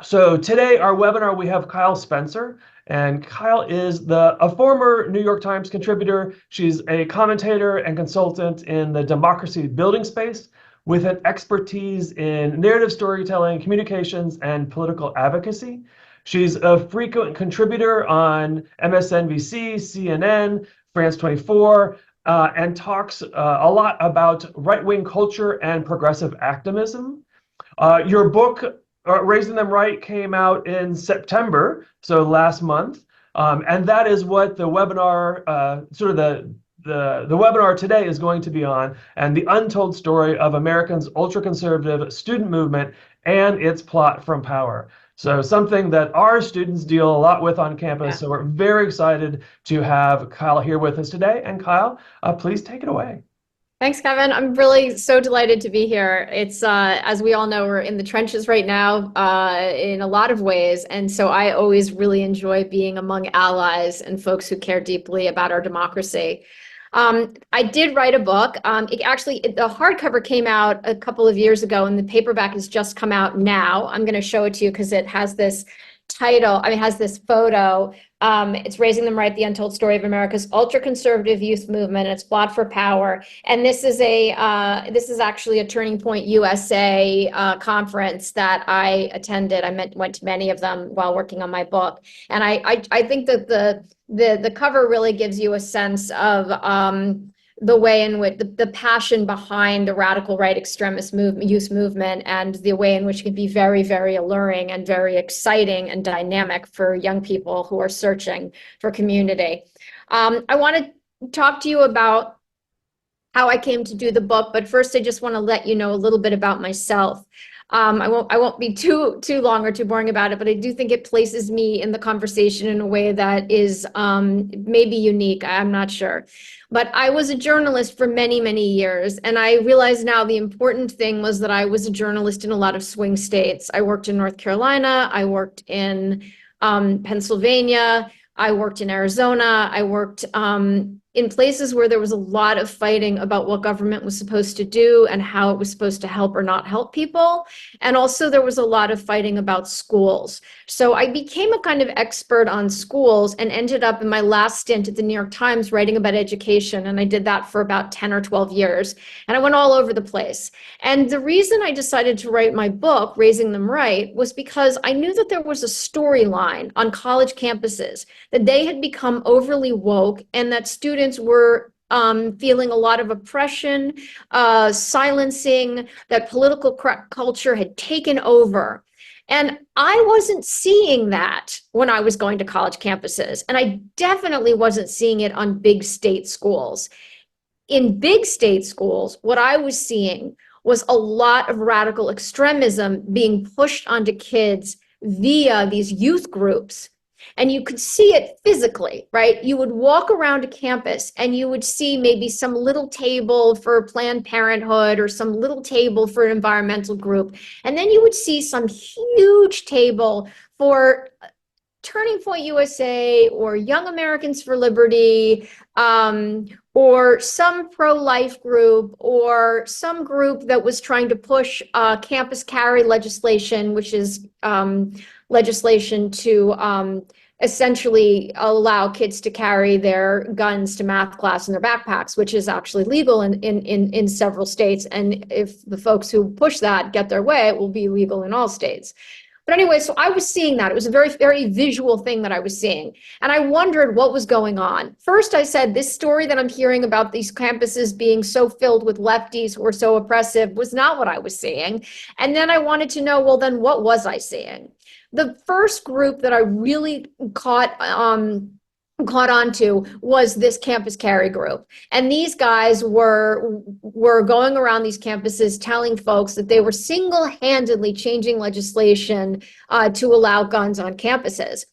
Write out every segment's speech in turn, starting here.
So today, our webinar, we have Kyle Spencer, and Kyle is a former New York Times contributor. She's a commentator and consultant in the democracy building space with an expertise in narrative storytelling, communications, and political advocacy. She's a frequent contributor on MSNBC, CNN, France 24, and talks a lot about right-wing culture and progressive activism. Your book, Raising Them Right, came out in September, so last month. And that is what the webinar, sort of the webinar today is going to be on, and the untold story of Americans' ultraconservative student movement and its plot from power. So something that our students deal a lot with on campus. Yeah. So we're very excited to have Kyle here with us today. And Kyle, please take it away. Thanks, Kevin. I'm really so delighted to be here. It's, as we all know, we're in the trenches right now in a lot of ways. And so I always really enjoy being among allies and folks who care deeply about our democracy. I did write a book. The hardcover came out a couple of years ago, and the paperback has just come out now. I'm going to show it to you because it has this title, it has this photo. It's Raising Them Right, the Untold Story of America's Ultra-Conservative Youth Movement. It's Plot for Power. And this is actually a Turning Point USA conference that I attended. Went to many of them while working on my book. And I think that the cover really gives you a sense of the way in which the passion behind the radical right extremist youth movement, and the way in which it can be very, very alluring and very exciting and dynamic for young people who are searching for community. I want to talk to you about how I came to do the book, but first I just want to let you know a little bit about myself. I won't be too long or too boring about it, but I do think it places me in the conversation in a way that is maybe unique. I'm not sure. But I was a journalist for many, many years, and I realize now the important thing was that I was a journalist in a lot of swing states. I worked in North Carolina, I worked in Pennsylvania, I worked in Arizona, I worked in places where there was a lot of fighting about what government was supposed to do and how it was supposed to help or not help people. And also there was a lot of fighting about schools. So I became a kind of expert on schools and ended up in my last stint at the New York Times writing about education. And I did that for about 10 or 12 years. And I went all over the place. And the reason I decided to write my book, Raising Them Right, was because I knew that there was a storyline on college campuses, that they had become overly woke, and that students were feeling a lot of oppression, silencing, that political culture had taken over. And I wasn't seeing that when I was going to college campuses. And I definitely wasn't seeing it on big state schools. In big state schools, what I was seeing was a lot of radical extremism being pushed onto kids via these youth groups. And you could see it physically, right? You would walk around a campus and you would see maybe some little table for Planned Parenthood or some little table for an environmental group. And then you would see some huge table for Turning Point USA or Young Americans for Liberty, or some pro-life group, or some group that was trying to push campus carry legislation, which is legislation to essentially allow kids to carry their guns to math class in their backpacks, which is actually legal in several states. And if the folks who push that get their way, it will be legal in all states. But anyway, so I was seeing that. It was a very, very visual thing that I was seeing. And I wondered what was going on. First, I said, this story that I'm hearing about these campuses being so filled with lefties who are so oppressive was not what I was seeing. And then I wanted to know, well, then what was I seeing? The first group that I really caught on to was this campus carry group. And these guys were going around these campuses telling folks that they were single-handedly changing legislation to allow guns on campuses.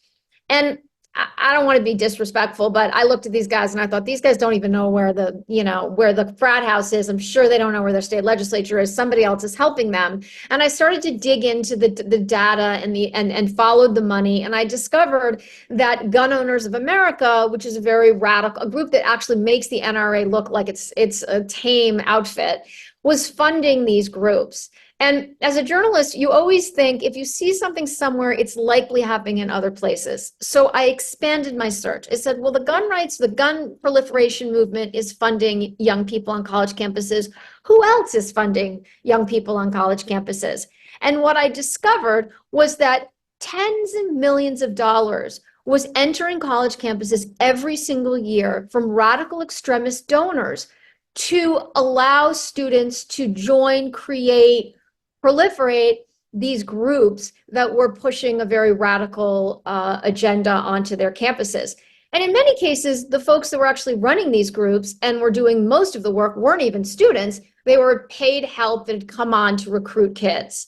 And I don't want to be disrespectful, but I looked at these guys and I thought, these guys don't even know where the frat house is. I'm sure they don't know where their state legislature is. Somebody else is helping them. And I started to dig into the data and followed the money. And I discovered that Gun Owners of America, which is a very radical, a group that actually makes the NRA look like it's a tame outfit, was funding these groups. And as a journalist, you always think if you see something somewhere, it's likely happening in other places. So I expanded my search. I said, well, the gun proliferation movement is funding young people on college campuses. Who else is funding young people on college campuses? And what I discovered was that tens of millions of dollars was entering college campuses every single year from radical extremist donors to allow students to join, create, proliferate these groups that were pushing a very radical agenda onto their campuses. And in many cases, the folks that were actually running these groups and were doing most of the work weren't even students. They were paid help that had come on to recruit kids.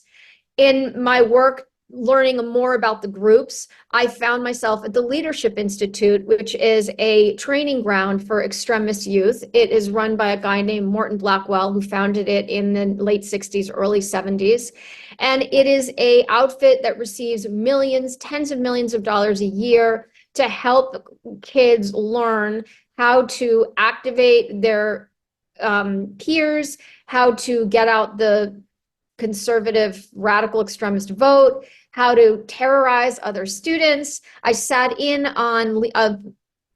In my work learning more about the groups, I found myself at the Leadership Institute, which is a training ground for extremist youth. It is run by a guy named Morton Blackwell, who founded it in the late 60s, early 70s. And it is an outfit that receives millions, tens of millions of dollars a year to help kids learn how to activate their peers, how to get out the conservative radical extremist vote, how to terrorize other students. I sat in on a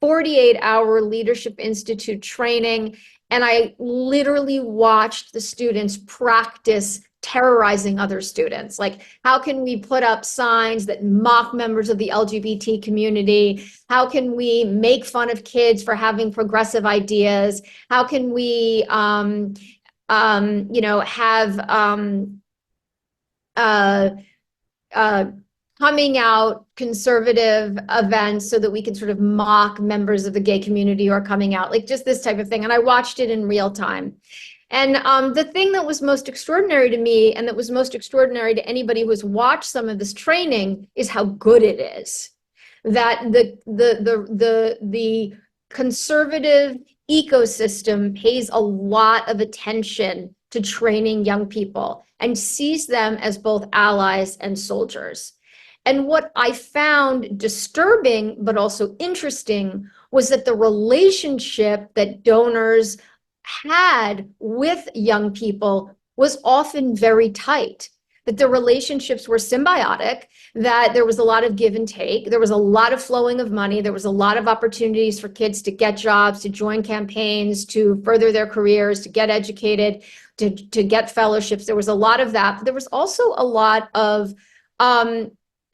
48-hour Leadership Institute training, and I literally watched the students practice terrorizing other students. Like, how can we put up signs that mock members of the LGBT community? How can we make fun of kids for having progressive ideas? How can we have coming out conservative events so that we can sort of mock members of the gay community who are coming out, like just this type of thing. And I watched it in real time. And the thing that was most extraordinary to me, and that was most extraordinary to anybody who has watched some of this training, is how good it is. That the conservative ecosystem pays a lot of attention to training young people and sees them as both allies and soldiers. And what I found disturbing, but also interesting, was that the relationship that donors had with young people was often very tight, that the relationships were symbiotic, that there was a lot of give and take, there was a lot of flowing of money, there was a lot of opportunities for kids to get jobs, to join campaigns, to further their careers, to get educated, to get fellowships. There was a lot of that, but there was also a lot of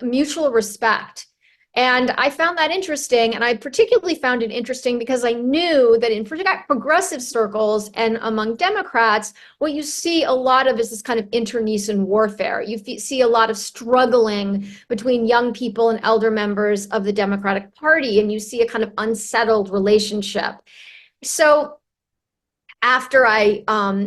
mutual respect. And I found that interesting. And I particularly found it interesting because I knew that in progressive circles and among Democrats, what you see a lot of is this kind of internecine warfare. You see a lot of struggling between young people and elder members of the Democratic Party, and you see a kind of unsettled relationship. So after I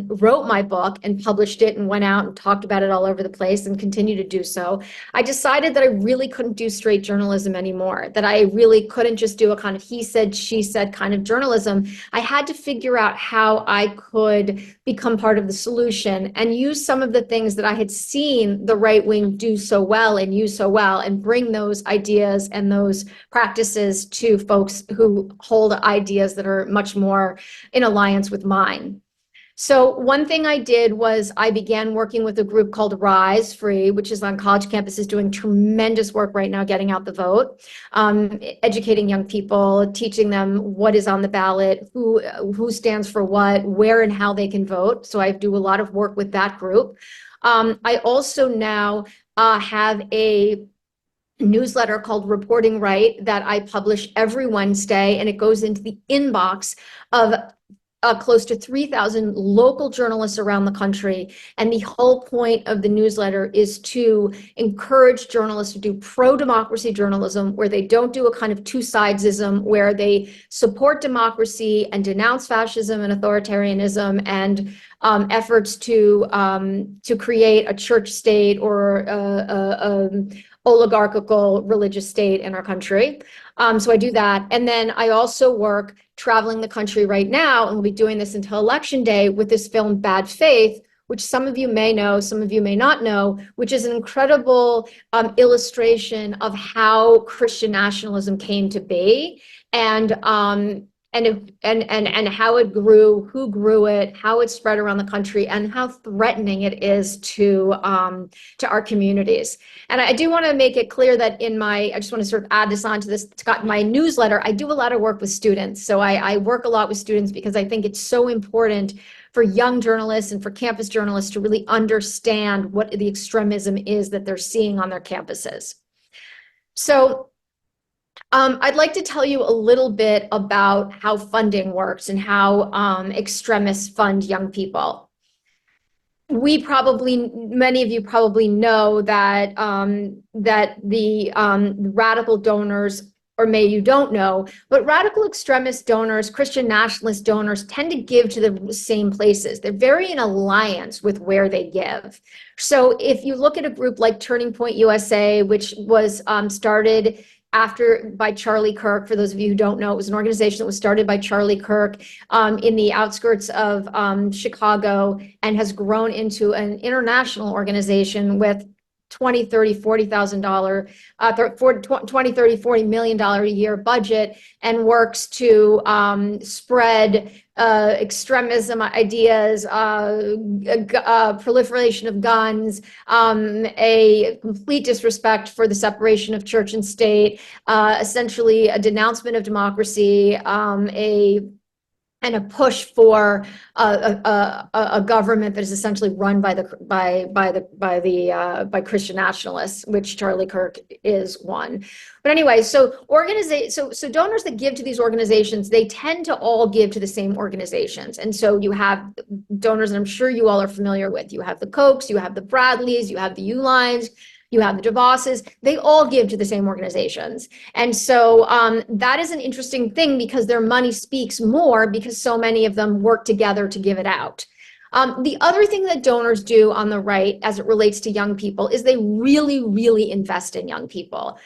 wrote my book and published it and went out and talked about it all over the place and continue to do so, I decided that I really couldn't do straight journalism anymore, that I really couldn't just do a kind of he said, she said kind of journalism. I had to figure out how I could become part of the solution and use some of the things that I had seen the right wing do so well and use so well, and bring those ideas and those practices to folks who hold ideas that are much more in alliance with mine. So one thing I did was I began working with a group called Rise Free, which is on college campuses doing tremendous work right now, getting out the vote, educating young people, teaching them what is on the ballot, who stands for what, where and how they can vote. So I do a lot of work with that group. I also now have a newsletter called Reporting Right that I publish every Wednesday, and it goes into the inbox of close to 3,000 local journalists around the country. And the whole point of the newsletter is to encourage journalists to do pro-democracy journalism, where they don't do a kind of two-sidesism, where they support democracy and denounce fascism and authoritarianism and efforts to create a church state or oligarchical religious state in our country. So I do that. And then I also work traveling the country right now, and we'll be doing this until Election Day, with this film Bad Faith, which some of you may know, some of you may not know, which is an incredible illustration of how Christian nationalism came to be. And and how it grew, who grew it, how it spread around the country, and how threatening it is to our communities. And I do want to make it clear that I just want to sort of add this on to this, my newsletter. I do a lot of work with students. So I work a lot with students because I think it's so important for young journalists and for campus journalists to really understand what the extremism is that they're seeing on their campuses. So I'd like to tell you a little bit about how funding works and how extremists fund young people. Many of you probably know that the radical donors, or maybe you don't know, but radical extremist donors, Christian nationalist donors tend to give to the same places. They're very in alliance with where they give. So if you look at a group like Turning Point USA, which was started by Charlie Kirk. For those of you who don't know, it was an organization that was started by Charlie Kirk in the outskirts of Chicago, and has grown into an international organization with $20, $30, $40 million a year budget, and works to spread extremism ideas, proliferation of guns, a complete disrespect for the separation of church and state, essentially a denouncement of democracy, and a push for a government that is essentially run by Christian nationalists, which Charlie Kirk is one. But anyway, so donors that give to these organizations, they tend to all give to the same organizations. And so you have donors that I'm sure you all are familiar with. You have the Kochs, you have the Bradleys, you have the Ulines, you have the DeVosses. They all give to the same organizations. And so that is an interesting thing, because their money speaks more, because so many of them work together to give it out. The other thing that donors do on the right as it relates to young people is they really, really invest in young people.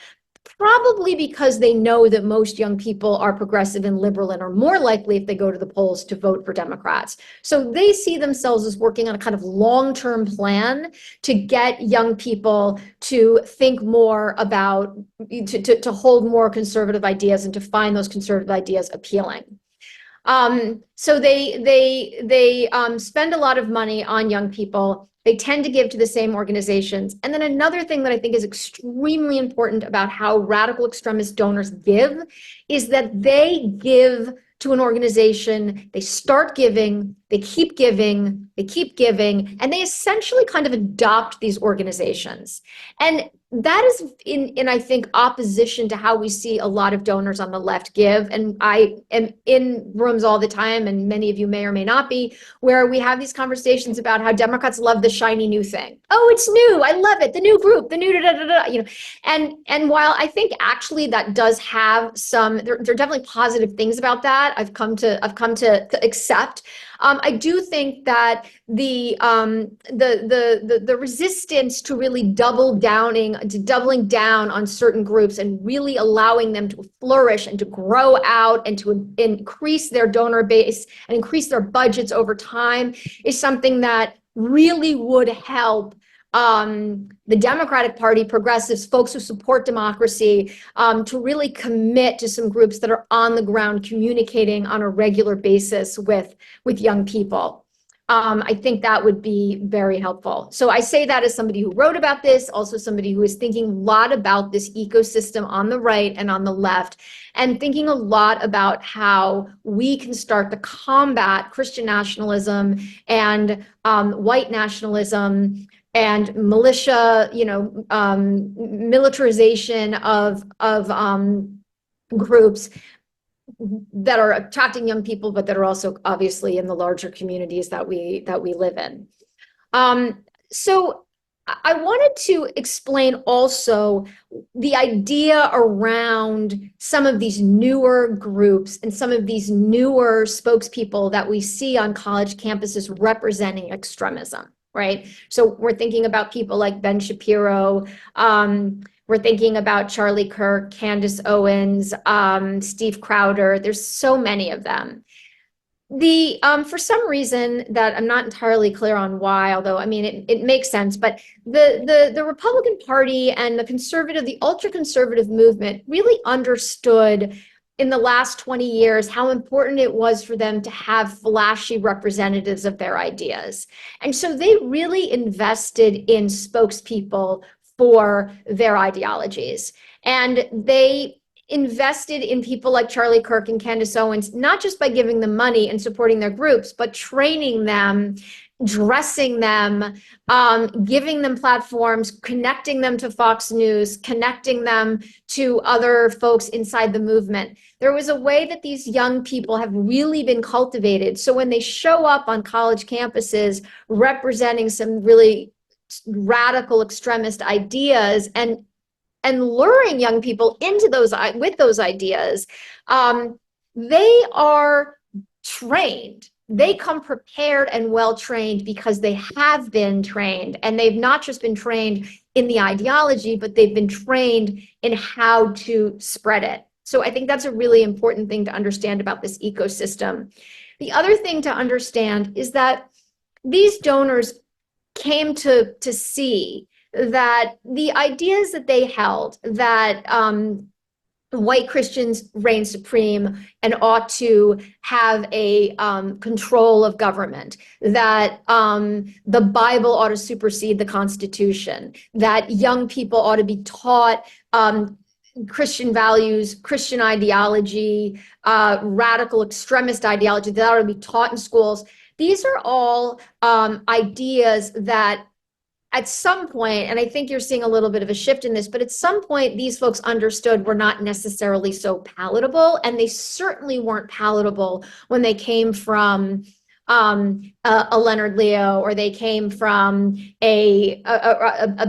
Probably because they know that most young people are progressive and liberal and are more likely, if they go to the polls, to vote for Democrats. So they see themselves as working on a kind of long-term plan to get young people to think more about, to hold more conservative ideas and to find those conservative ideas appealing. So they spend a lot of money on young people. They tend to give to the same organizations. And then another thing that I think is extremely important about how radical extremist donors give is that they give to an organization, they start giving, they keep giving, and they essentially kind of adopt these organizations. And that is in I think, opposition to how we see a lot of donors on the left give. And I am in rooms all the time, and many of you may or may not be, where we have these conversations about how Democrats love the shiny new thing. Oh, it's new. I love it. The new group, the new da-da-da-da, you know. And while I think actually that does have some, there are definitely positive things about that I've come to accept. I do think that the resistance to really doubling down on certain groups and really allowing them to flourish and to grow out and to increase their donor base and increase their budgets over time is something that really would help the Democratic Party, progressives, folks who support democracy, to really commit to some groups that are on the ground communicating on a regular basis with young people. I think that would be very helpful. So I say that as somebody who wrote about this, also somebody who is thinking a lot about this ecosystem on the right and on the left, and thinking a lot about how we can start to combat Christian nationalism and white nationalism and militia, militarization of groups that are attracting young people, but that are also obviously in the larger communities that we live in. So I wanted to explain also the idea around some of these newer groups and some of these newer spokespeople that we see on college campuses representing extremism, right? So we're thinking about people like Ben Shapiro, we're thinking about Charlie Kirk, Candace Owens, Steve Crowder. There's so many of them. For some reason that I'm not entirely clear on why, although I mean it makes sense, but the Republican Party and the ultra-conservative movement really understood in the last 20 years how important it was for them to have flashy representatives of their ideas. And so they really invested in spokespeople for their ideologies. And they invested in people like Charlie Kirk and Candace Owens, not just by giving them money and supporting their groups, but training them, dressing them, giving them platforms, connecting them to Fox News, connecting them to other folks inside the movement. There was a way that these young people have really been cultivated. So when they show up on college campuses representing some really radical extremist ideas and luring young people into those with those ideas, they are trained. They come prepared and well trained because they have been trained, and they've not just been trained in the ideology, but they've been trained in how to spread it. So I think that's a really important thing to understand about this ecosystem. The other thing to understand is that these donors came to see that the ideas that they held, that white Christians reign supreme and ought to have a control of government, that the Bible ought to supersede the Constitution, that young people ought to be taught Christian values, Christian ideology, radical extremist ideology, that ought to be taught in schools. These are all ideas that at some point, and I think you're seeing a little bit of a shift in this, but at some point, these folks understood were not necessarily so palatable, and they certainly weren't palatable when they came from a Leonard Leo, or they came from a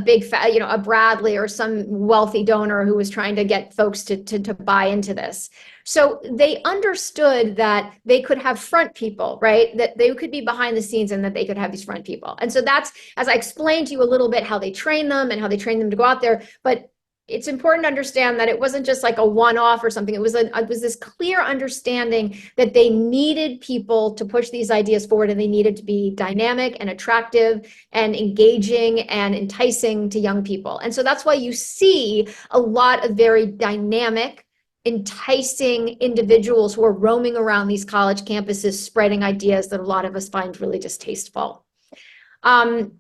big, a Bradley or some wealthy donor who was trying to get folks to buy into this. So they understood that they could have front people, right? That they could be behind the scenes and that they could have these front people. And so that's, as I explained to you a little bit, how they train them and how they train them to go out there. But it's important to understand that it wasn't just like a one-off or something. It was this clear understanding that they needed people to push these ideas forward, and they needed to be dynamic and attractive and engaging and enticing to young people. And so that's why you see a lot of very dynamic, enticing individuals who are roaming around these college campuses, spreading ideas that a lot of us find really distasteful. I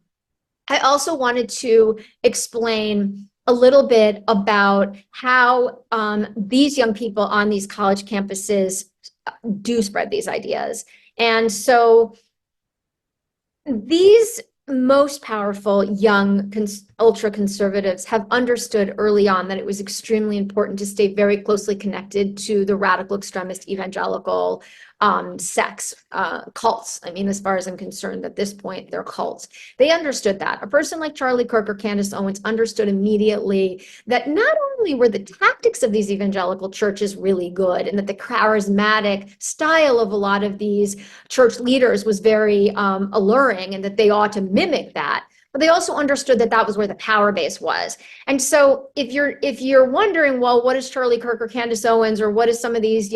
also wanted to explain a little bit about how these young people on these college campuses do spread these ideas. And so these most powerful young ultra-conservatives have understood early on that it was extremely important to stay very closely connected to the radical extremist evangelical sects, cults. I mean, as far as I'm concerned, at this point, they're cults. They understood that. A person like Charlie Kirk or Candace Owens understood immediately that not only were the tactics of these evangelical churches really good, and that the charismatic style of a lot of these church leaders was very alluring, and that they ought to mimic that. But they also understood that that was where the power base was. And so if you're wondering, well, what does Charlie Kirk or Candace Owens, or what does some of these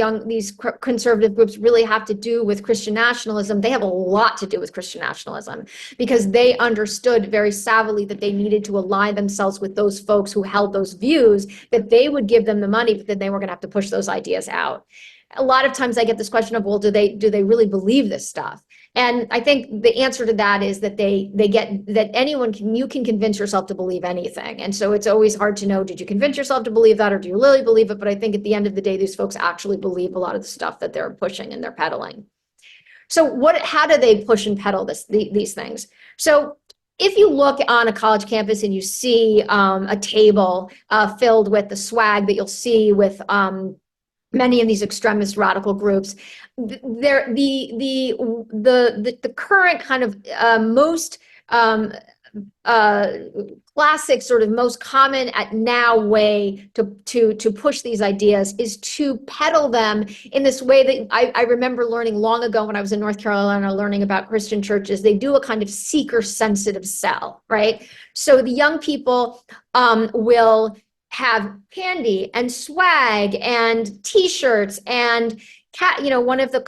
conservative groups really have to do with Christian nationalism? They have a lot to do with Christian nationalism, because they understood very savvily that they needed to align themselves with those folks who held those views, that they would give them the money, but then they were going to have to push those ideas out. A lot of times I get this question of, well, do they really believe this stuff? And I think the answer to that is that they get that you can convince yourself to believe anything. And so it's always hard to know, did you convince yourself to believe that, or do you really believe it? But I think at the end of the day, these folks actually believe a lot of the stuff that they're pushing and they're peddling. So how do they push and peddle these things? So if you look on a college campus and you see a table filled with the swag that you'll see with many of these extremist radical groups, the current kind of most classic, sort of most common at now way to push these ideas is to peddle them in this way that I remember learning long ago when I was in North Carolina learning about Christian churches. They do a kind of seeker sensitive sell, right? So the young people will have candy and swag and t-shirts and one of the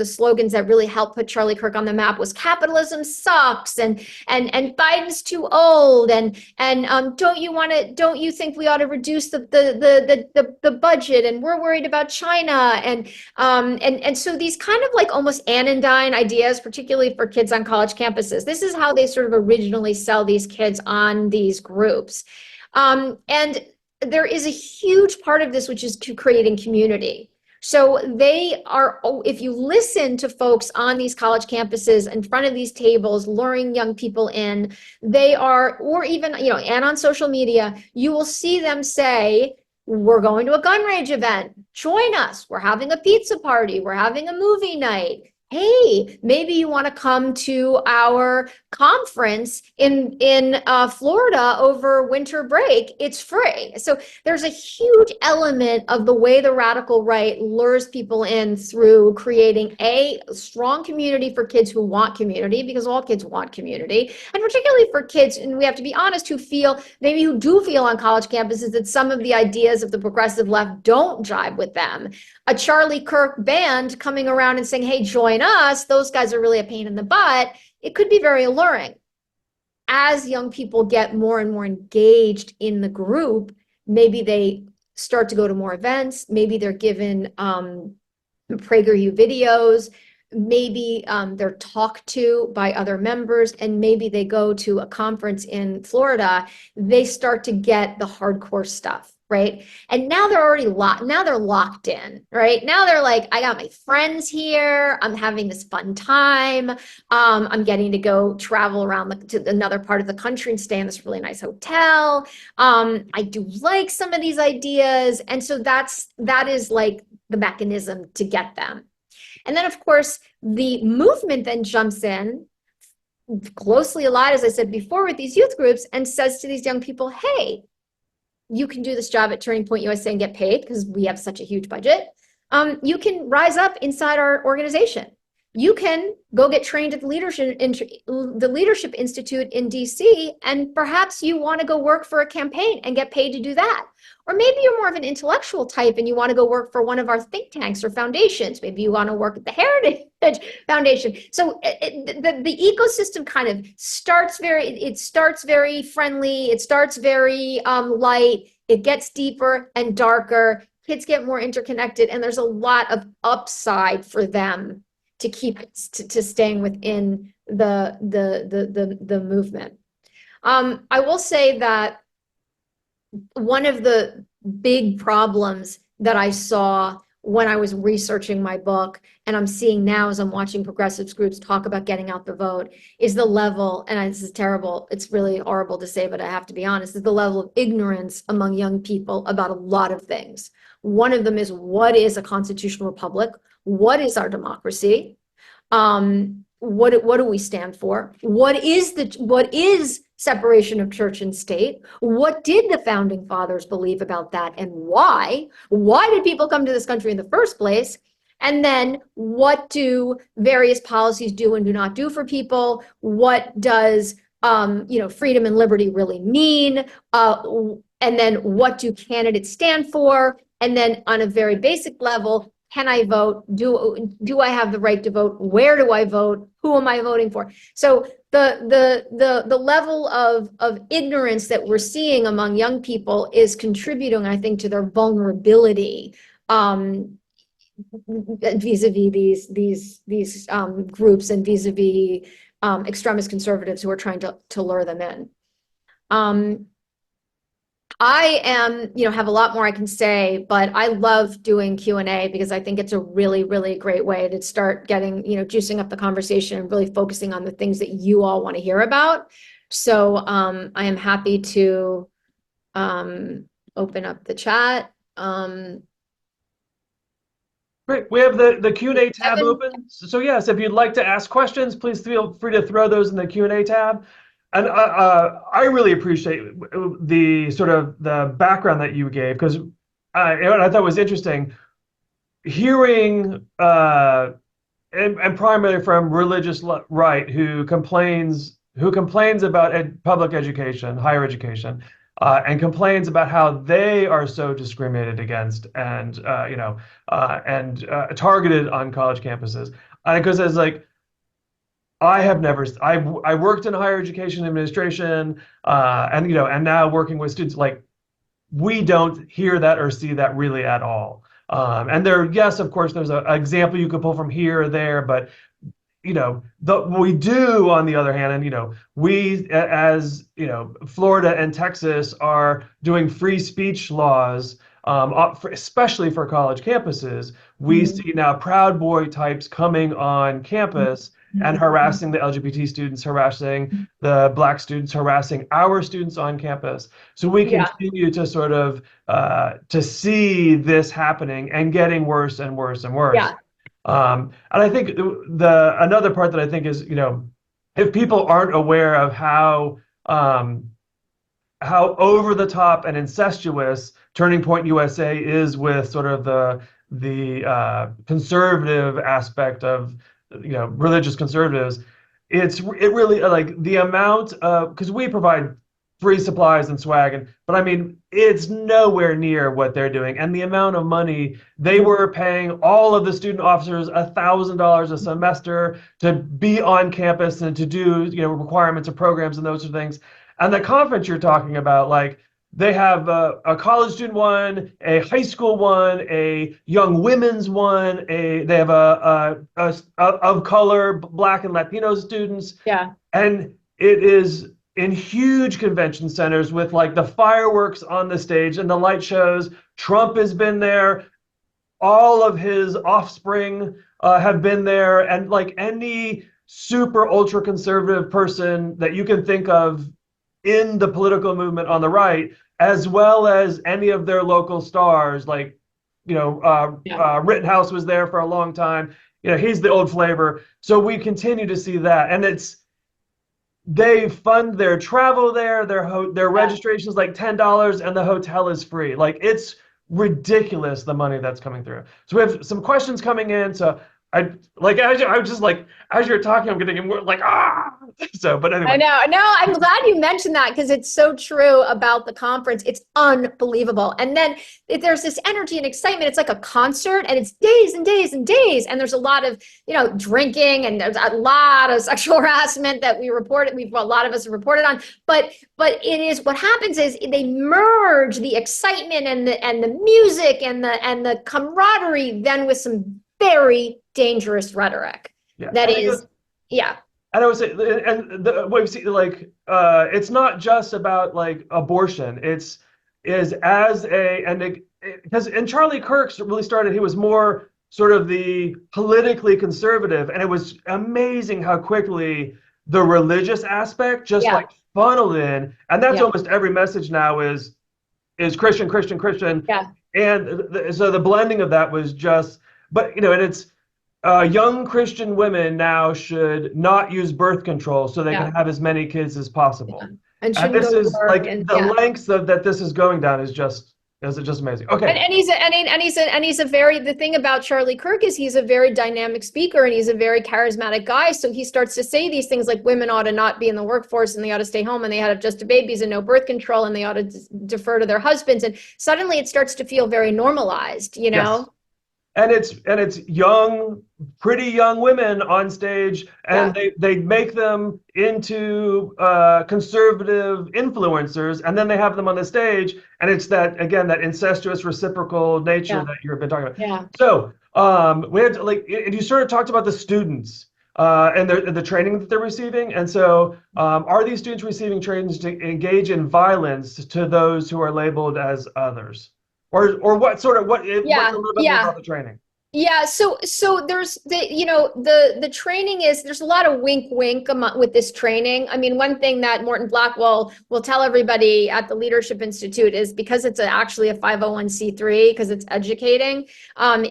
slogans that really helped put Charlie Kirk on the map was capitalism sucks, and Biden's too old, and don't you think we ought to reduce the budget, and we're worried about China, and so these kind of like almost anodyne ideas, particularly for kids on college campuses. This is how they sort of originally sell these kids on these groups. And there is a huge part of this, which is creating community. So if you listen to folks on these college campuses in front of these tables, luring young people in, or even, and on social media, you will see them say, we're going to a gun range event. Join us. We're having a pizza party. We're having a movie night. Hey, maybe you want to come to our conference in Florida over winter break. It's free. So there's a huge element of the way the radical right lures people in through creating a strong community for kids who want community, because all kids want community, and particularly for kids, and we have to be honest, who do feel on college campuses that some of the ideas of the progressive left don't jive with them. A Charlie Kirk band coming around and saying, hey, join us, those guys are really a pain in the butt. It could be very alluring. As young people get more and more engaged in the group, maybe they start to go to more events, maybe they're given PragerU videos, maybe they're talked to by other members, and maybe they go to a conference in Florida. They start to get the hardcore stuff. Right. And now they're already locked in. Right. Now they're like, I got my friends here. I'm having this fun time. I'm getting to go travel around to another part of the country and stay in this really nice hotel. I do like some of these ideas. And so that is like the mechanism to get them. And then, of course, the movement then jumps in closely allied, as I said before, with these youth groups and says to these young people, hey, you can do this job at Turning Point USA and get paid because we have such a huge budget. You can rise up inside our organization. You can go get trained at the Leadership Institute in DC, and perhaps you want to go work for a campaign and get paid to do that. Or maybe you're more of an intellectual type and you want to go work for one of our think tanks or foundations. Maybe you want to work at the Heritage Foundation. So the ecosystem kind of starts very friendly. It starts very light. It gets deeper and darker. Kids get more interconnected, and there's a lot of upside for them to keep to staying within the movement. I will say that one of the big problems that I saw when I was researching my book, and I'm seeing now as I'm watching progressives groups talk about getting out the vote, is the level, and this is terrible, it's really horrible to say, but I have to be honest, is the level of ignorance among young people about a lot of things. One of them is, what is a constitutional republic? What is our democracy? What do we stand for? What is separation of church and state? What did the founding fathers believe about that, and why? Why did people come to this country in the first place? And then what do various policies do and do not do for people? What does freedom and liberty really mean? And then what do candidates stand for? And then on a very basic level, can I vote? Do I have the right to vote? Where do I vote? Who am I voting for? So the level of ignorance that we're seeing among young people is contributing, I think, to their vulnerability vis-a-vis these groups, and vis-a-vis extremist conservatives who are trying to lure them in. I have a lot more I can say, but I love doing Q&A because I think it's a really, really great way to start getting, juicing up the conversation and really focusing on the things that you all want to hear about. So I am happy to open up the chat. Great. We have the Q&A tab open. So yes, if you'd like to ask questions, please feel free to throw those in the Q&A tab. And I really appreciate the sort of the background that you gave, because I thought was interesting hearing, and primarily from religious right who complains about public education, higher education. and complains about how they are so discriminated against and targeted on college campuses. Because it's like I have never. I worked in higher education administration, and now working with students. Like we don't hear that or see that really at all. And yes, of course, there's an example you could pull from here or there, but we do, on the other hand, and we, as Florida and Texas are doing free speech laws, especially for college campuses. We see now Proud Boy types coming on campus and harassing the LGBT students, harassing the Black students, harassing our students on campus. So we continue to sort of to see this happening and getting worse and worse and worse. Yeah. And I think another part that I think is, if people aren't aware of how over the top and incestuous Turning Point USA is with sort of the conservative aspect of religious conservatives, it really like the amount of, because we provide free supplies and swag, but I mean it's nowhere near what they're doing, and the amount of money they were paying all of the student officers $1,000 a semester to be on campus and to do requirements of programs and those sort of things. And the conference you're talking about, like they have a college student one, a high school one, a young women's one, they have a of color Black and Latino students. Yeah. And it is in huge convention centers with like the fireworks on the stage and the light shows. Trump has been there. All of his offspring have been there. And like any super ultra conservative person that you can think of in the political movement on the right, as well as any of their local stars, like, Rittenhouse was there for a long time. He's the old flavor. So we continue to see that. And they fund their travel there, their registration is like $10 and the hotel is free. Like it's ridiculous, the money that's coming through. So we have some questions coming in. So I was just like, as you're talking, I'm getting more like, So, but anyway. I know. No, I'm glad you mentioned that because it's so true about the conference. It's unbelievable. And then there's this energy and excitement. It's like a concert and it's days and days and days. And there's a lot of, drinking, and there's a lot of sexual harassment that a lot of us have reported on. But it is, what happens is they merge the excitement and the music and the camaraderie then with some very dangerous rhetoric. Yeah. That is, yeah. And I would say, and what we see, like, it's not just about like abortion. Because Charlie Kirk really started, he was more sort of the politically conservative, and it was amazing how quickly the religious aspect just like funneled in, and that's almost every message now is Christian, Christian, Christian. Yeah. And so the blending of that was just, but and it's. Young Christian women now should not use birth control so they can have as many kids as possible. Yeah. And this is like the lengths that this is going down is just amazing. Okay. And the thing about Charlie Kirk is he's a very dynamic speaker and he's a very charismatic guy. So he starts to say these things like women ought to not be in the workforce and they ought to stay home and they ought to have just babies and no birth control and they ought to defer to their husbands. And suddenly it starts to feel very normalized, Yes. And it's young, pretty young women on stage, and they make them into conservative influencers, and then they have them on the stage, and it's that incestuous reciprocal nature that you've been talking about. Yeah. So we had and you sort of talked about the students and the training that they're receiving, and so are these students receiving trainings to engage in violence to those who are labeled as others? Or what's a little bit more about the training? Yeah, so there's the training is, there's a lot of wink with this training. I mean, one thing that Morton Blackwell will tell everybody at the Leadership Institute is because it's actually a 501c3, because it's educating.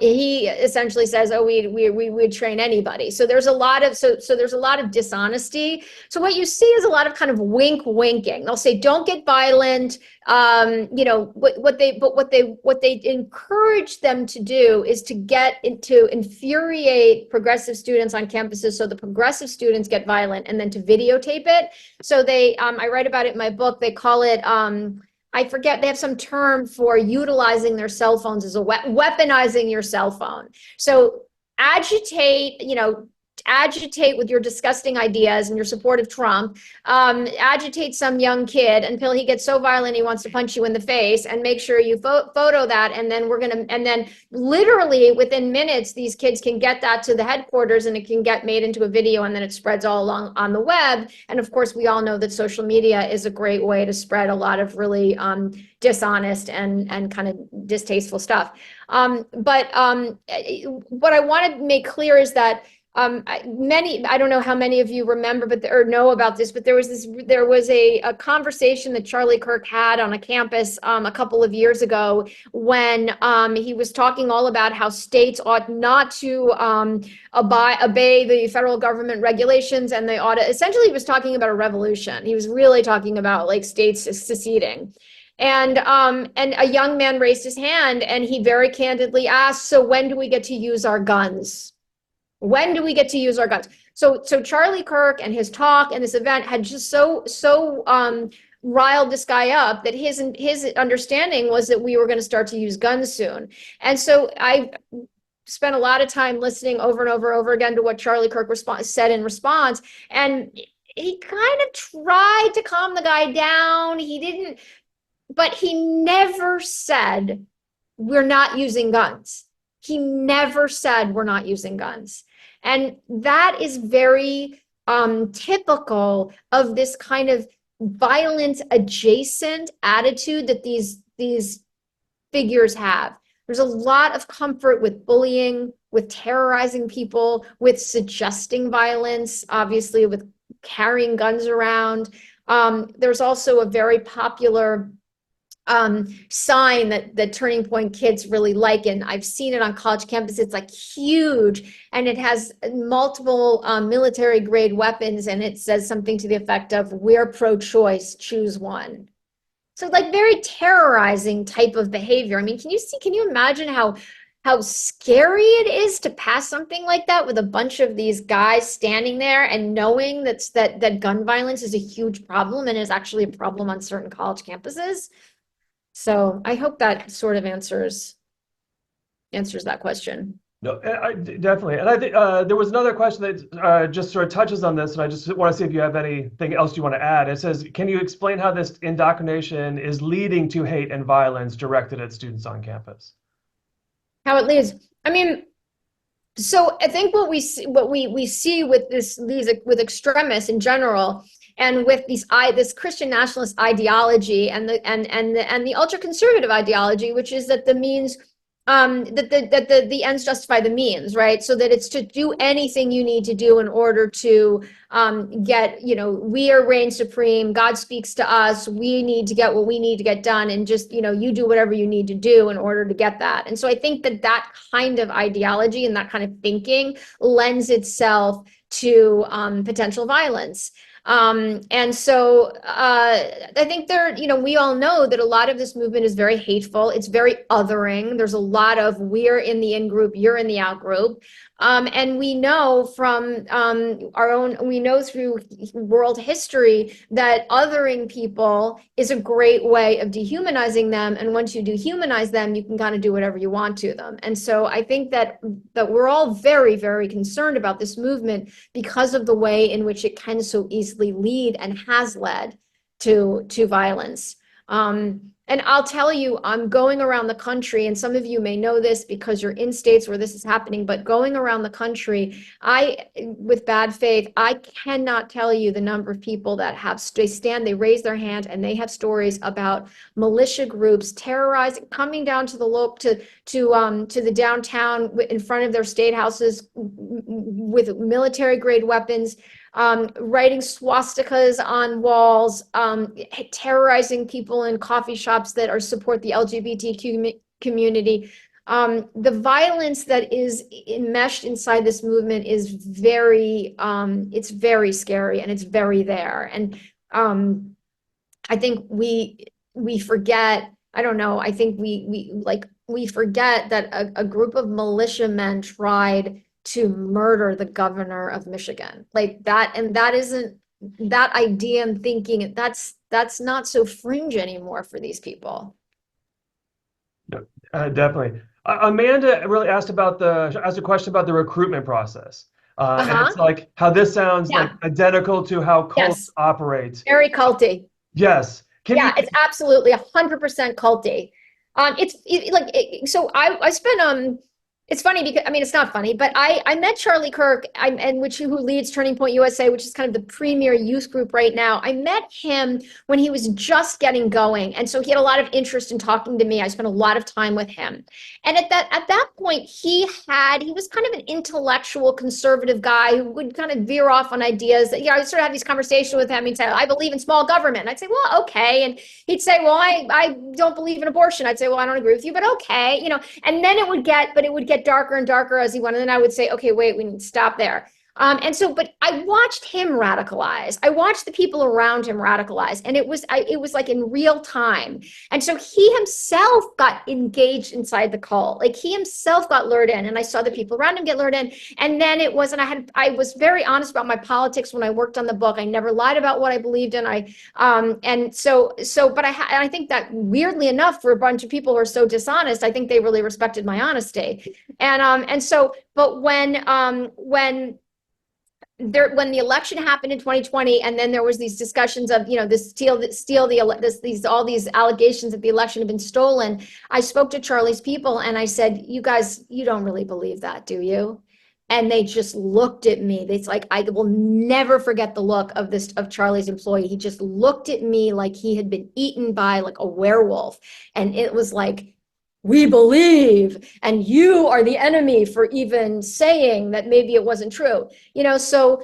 He essentially says, "Oh, we would train anybody." So there's a lot of there's a lot of dishonesty. So what you see is a lot of kind of winking. They'll say, "Don't get violent." What they encourage them to do is to get into infuriate progressive students on campuses so the progressive students get violent, and then to videotape it. So I write about it in my book. They call it I forget, they have some term for utilizing their cell phones as a weaponizing your cell phone. So agitate, agitate with your disgusting ideas and your support of Trump, agitate some young kid until he gets so violent he wants to punch you in the face, and make sure you photo that. And then and then literally within minutes, these kids can get that to the headquarters and it can get made into a video, and then it spreads all along on the web. And of course, we all know that social media is a great way to spread a lot of really dishonest and kind of distasteful stuff. But what I want to make clear is that I don't know how many of you remember, or know about this, but there was a conversation that Charlie Kirk had on a campus a couple of years ago when he was talking all about how states ought not to obey the federal government regulations, and they ought to, essentially he was talking about a revolution. He was really talking about like states seceding. And a young man raised his hand and he very candidly asked, so when do we get to use our guns? When do we get to use our guns? So Charlie Kirk and his talk and this event had just so riled this guy up that his understanding was that we were going to start to use guns soon. And so I spent a lot of time listening over and over again to what Charlie Kirk said in response. And he kind of tried to calm the guy down. He didn't, but he never said, we're not using guns. He never said, we're not using guns. And that is very typical of this kind of violence adjacent attitude that these figures have. There's a lot of comfort with bullying, with terrorizing people, with suggesting violence, obviously with carrying guns around. There's also a very popular sign that Turning Point kids really like, and I've seen it on college campus. It's like huge, and it has multiple military grade weapons, and it says something to the effect of, we're pro-choice, choose one. So like very terrorizing type of behavior. I mean, can you imagine how scary it is to pass something like that with a bunch of these guys standing there and knowing that gun violence is a huge problem and is actually a problem on certain college campuses? So I hope that sort of answers that question. No, definitely. And I think there was another question that just sort of touches on this, and I just want to see if you have anything else you want to add. It says, can you explain how this indoctrination is leading to hate and violence directed at students on campus? How it leads. I mean, so I think what we see with with extremists in general, and with this Christian nationalist ideology and the ultra-conservative ideology, which is that the means that the ends justify the means, right? So that it's to do anything you need to do in order to get, we are reign supreme, God speaks to us, we need to get what we need to get done, and just, you do whatever you need to do in order to get that. And so I think that kind of ideology and that kind of thinking lends itself to potential violence. And so I think we all know that a lot of this movement is very hateful. It's very othering. There's a lot of, we're in the in group, you're in the out group. And we know from we know through world history that othering people is a great way of dehumanizing them. And once you dehumanize them, you can kind of do whatever you want to them. And so I think that we're all very, very concerned about this movement because of the way in which it can so easily lead and has led to violence. And I'll tell you, I'm going around the country, and some of you may know this because you're in states where this is happening, but going around the country, with bad faith, I cannot tell you the number of people that they raise their hand and they have stories about militia groups terrorizing, coming down to the downtown in front of their state houses with military grade weapons, writing swastikas on walls, terrorizing people in coffee shops that support the LGBTQ community. The violence that is enmeshed inside this movement is it's very scary, and it's very there. And I think we forget, I don't know, I think we forget that a group of militiamen tried to murder the governor of Michigan, like that. And that isn't that idea and thinking, that's not so fringe anymore for these people. No, definitely. Amanda really asked a question about the recruitment process. And Uh-huh. it's like how this sounds like Yeah. identical to how cults Yes. operate. Very culty. Yes. Can you? Yeah, it's absolutely 100% culty. So I spent it's funny because I mean it's not funny, but I met Charlie Kirk, and which who leads Turning Point USA, which is kind of the premier youth group right now. I met him when he was just getting going, and so he had a lot of interest in talking to me. I spent a lot of time with him, and at that point he was kind of an intellectual conservative guy who would kind of veer off on ideas that, I sort of have these conversations with him. He'd say, I believe in small government. And I'd say, well, okay. And he'd say, well, I don't believe in abortion. I'd say, well, I don't agree with you, but okay. And then it would get darker and darker as he went. And then I would say, okay, wait, we need to stop there. But I watched him radicalize. I watched the people around him radicalize, and it was like in real time. And so he himself got engaged inside the cult. Like he himself got lured in, and I saw the people around him get lured in. And then it was, and I was very honest about my politics when I worked on the book. I never lied about what I believed in. I think that weirdly enough, for a bunch of people who are so dishonest, I think they really respected my honesty. But when the election happened in 2020, and then there was these discussions of, all these allegations that the election had been stolen. I spoke to Charlie's people and I said, you guys, you don't really believe that, do you? And they just looked at me. It's like, I will never forget the look of Charlie's employee. He just looked at me like he had been eaten by like a werewolf. And it was like, we believe, and you are the enemy for even saying that maybe it wasn't true. So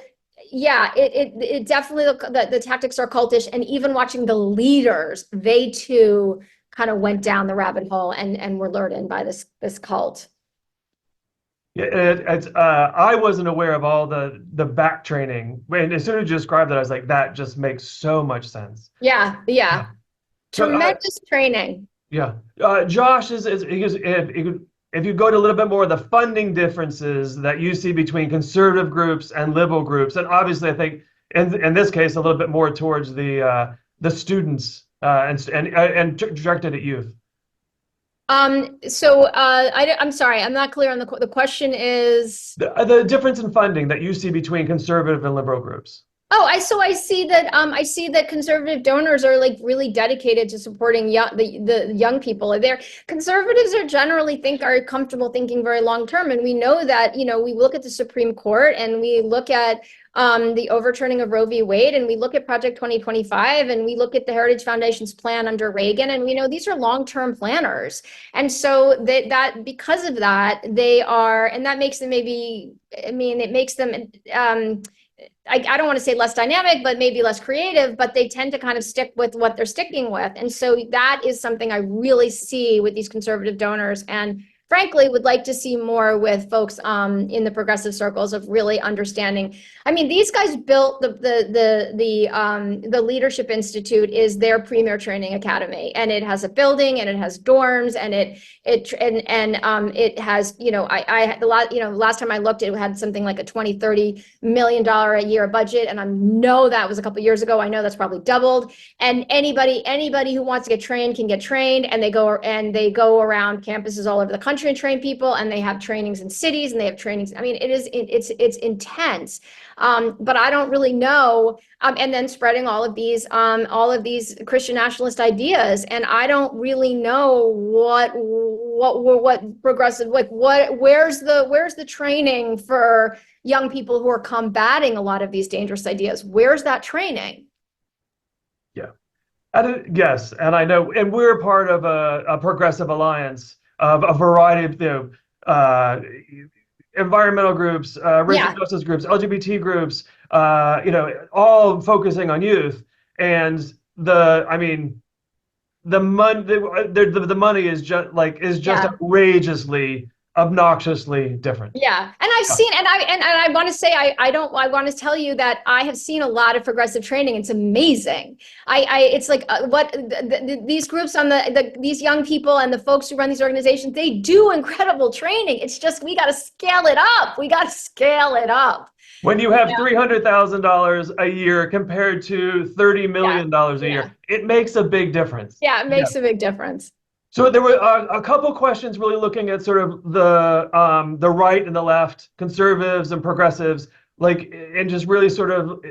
yeah, it definitely, the tactics are cultish, and even watching the leaders, they too kind of went down the rabbit hole and were lured in by this cult. Yeah, I wasn't aware of all the back training. And as soon as you described that, I was like, that just makes so much sense. Yeah, Yeah. yeah. So Tremendous training. yeah, Josh if you go to a little bit more of the funding differences that you see between conservative groups and liberal groups, and obviously I think in this case a little bit more towards the students and directed at youth. I'm sorry, I'm not clear on the question is. The difference in funding that you see between conservative and liberal groups. Oh, I see that conservative donors are like really dedicated to supporting the young people. Conservatives are generally are comfortable thinking very long term, and we know that, we look at the Supreme Court and we look at the overturning of Roe v. Wade, and we look at Project 2025, and we look at the Heritage Foundation's plan under Reagan, and we know these are long-term planners. And so that because of that, they are, and that makes them it makes them I don't want to say less dynamic, but maybe less creative, but they tend to kind of stick with what they're sticking with. And so that is something I really see with these conservative donors, and frankly would like to see more with folks in the progressive circles of really understanding. I mean, these guys built the Leadership Institute is their premier training academy, and it has a building and it has dorms, and it has, last time I looked, it had something like a $20-30 million a year budget, and I know that was a couple years ago. I know that's probably doubled. And anybody who wants to get trained can get trained, and they go around campuses all over the country and train people, and they have trainings in cities, and they have trainings. I mean, it's intense. But I don't really know. And then spreading all of these Christian nationalist ideas, and I don't really know what progressive, like where's the training for young people who are combating a lot of these dangerous ideas? Where's that training? Yeah, yes, and I know, and we're part of a progressive alliance of a variety of environmental groups, racial justice groups, LGBT groups, all focusing on youth. And the money is just outrageously, obnoxiously different. Yeah. And I've seen, and I want to say, I want to tell you that I have seen a lot of progressive training. It's amazing. It's like these groups these young people and the folks who run these organizations, they do incredible training. It's just, we got to scale it up. We got to scale it up. When you have $300,000 a year compared to $30 Yeah, million a yeah, year, it makes a big difference. yeah. It Yeah. makes a big difference. So there were a couple questions really looking at sort of the right and the left, conservatives and progressives, like, and just really sort of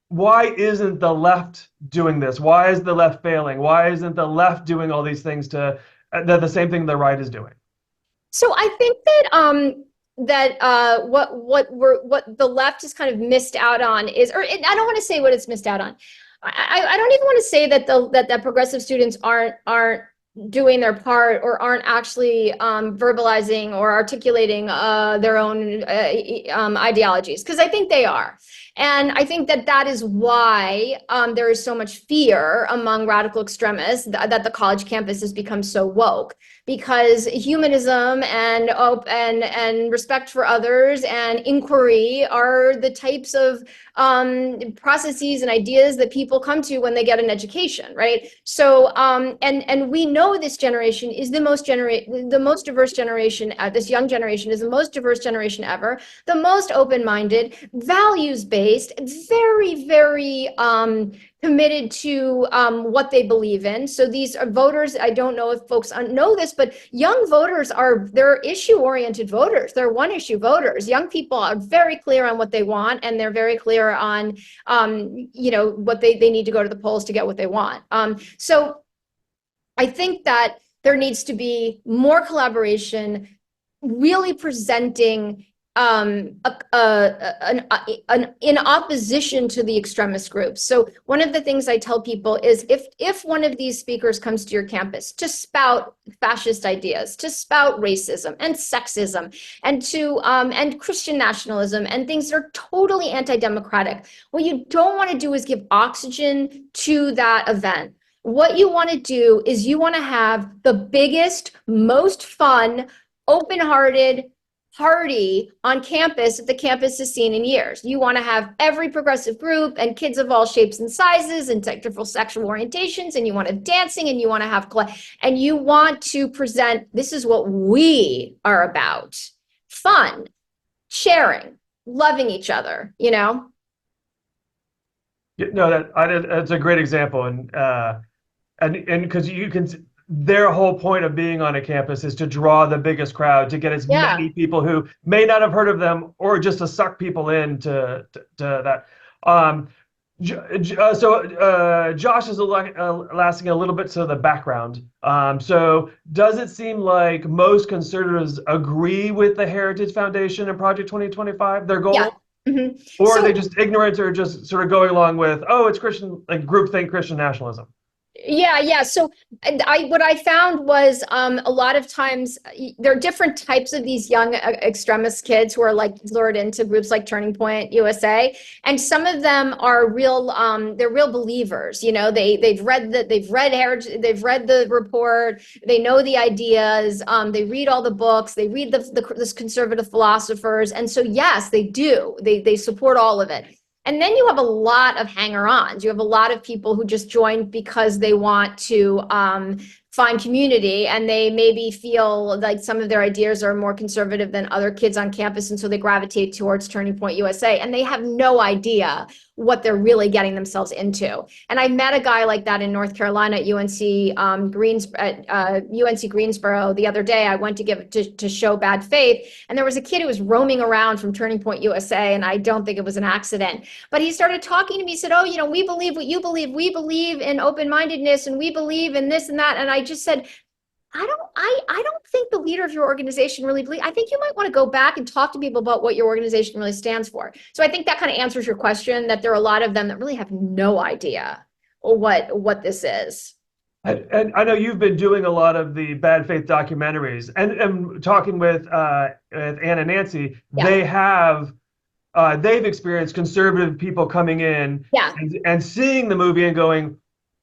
why isn't the left doing this? Why is the left failing? Why isn't the left doing all these things to the same thing the right is doing? So I think that what the left has kind of missed out on is, or I don't want to say what it's missed out on. I don't even want to say that that progressive students aren't doing their part or aren't actually verbalizing or articulating their own ideologies, because I think they are. And I think that that is why there is so much fear among radical extremists that the college campus has become so woke, because humanism and respect for others and inquiry are the types of processes and ideas that people come to when they get an education, right? So and we know this generation is the most diverse generation. This young generation is the most diverse generation ever, the most open-minded, values-based, very committed to what they believe in. So these are voters. I don't know if folks know this, but young voters they're issue-oriented voters. They're one-issue voters. Young people are very clear on what they want, and they're very clear on what they need to go to the polls to get what they want. So I think that there needs to be more collaboration, really presenting in opposition to the extremist groups. So one of the things I tell people is, if one of these speakers comes to your campus to spout fascist ideas, to spout racism and sexism, and Christian nationalism and things that are totally anti-democratic, what you don't want to do is give oxygen to that event. What you want to do is you want to have the biggest, most fun, open-hearted party on campus that the campus has seen in years. You want to have every progressive group and kids of all shapes and sizes and different sexual orientations, and you want to have dancing, and you want to have and you want to present, this is what we are about: fun, sharing, loving each other, No, that's a great example, and because you can, their whole point of being on a campus is to draw the biggest crowd, to get as Yeah. many people who may not have heard of them, or just to suck people into to that. Josh is lasting a little bit to the background. So does it seem like most conservatives agree with the Heritage Foundation and Project 2025, their goal? Yeah. Mm-hmm. Or are So they just ignorant, or just sort of going along with, oh, it's Christian, like groupthink Christian nationalism? yeah. So what I found was a lot of times there are different types of these young extremist kids who are like lured into groups like Turning Point USA, and some of them are real. They're real believers. They've read Heritage, they've read the report, they know the ideas. They read all the books, they read the conservative philosophers, and so yes, they do. They support all of it. And then you have a lot of hanger-ons. You have a lot of people who just join because they want to find community, and they maybe feel like some of their ideas are more conservative than other kids on campus, and so they gravitate towards Turning Point USA, and they have no idea what they're really getting themselves into. And I met a guy like that in North Carolina at UNC Greensboro the other day. I went to show bad faith, and there was a kid who was roaming around from Turning Point USA, and I don't think it was an accident. But he started talking to me, said, "Oh, we believe what you believe. We believe in open-mindedness, and we believe in this and that." And I just said, I don't think the leader of your organization really believes. I think you might want to go back and talk to people about what your organization really stands for. So I think that kind of answers your question, that there are a lot of them that really have no idea what this is. And I know you've been doing a lot of the bad faith documentaries, and talking with Ann and Nancy. Yeah. They've experienced conservative people coming in, Yeah. and seeing the movie and going,